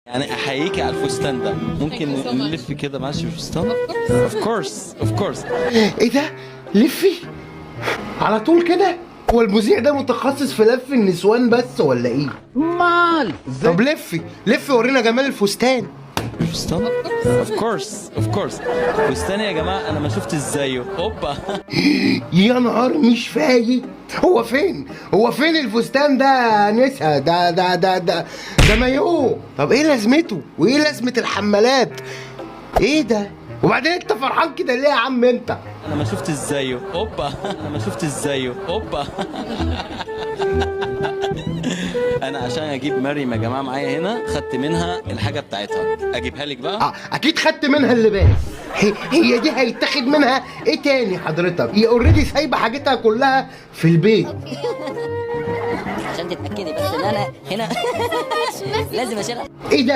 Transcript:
يعني احييكي على الفستان ده. ممكن نلف كده ماشي بالفستان؟ اوف كورس اوف كورس. ايه ده؟ لفي على طول كده؟ هو المذيع ده متخصص في لف النسوان بس ولا ايه؟ مال طب لفي لفي ورينا جمال الفستان. الفستان؟ اوف كورس اوف كورس. فستان يا جماعه انا ما شفت ازايه. اوبا. يا نهار مش فايت. هو فين؟ هو فين الفستان ده يا نسا؟ ده مايوه. طب ايه لازمته؟ وايه لازمة الحمالات؟ ايه ده؟ وبعدين انت فرحان كده ليه يا عم انت؟ انا ما شفت ازايه. اوبا. انا ما شفت ازايه. اوبا. انا عشان اجيب مريم يا جماعه معايا هنا خدت منها الحاجه بتاعتها. اجيبها لك بقى. اكيد خدت منها اللباس. هي دي هيتاخد منها ايه تاني حضرتك؟ هي اوريدي سايبه حاجتها كلها في البيت. عشان تتأكدي بس ان انا هنا لازم اشيلها. ايه ده؟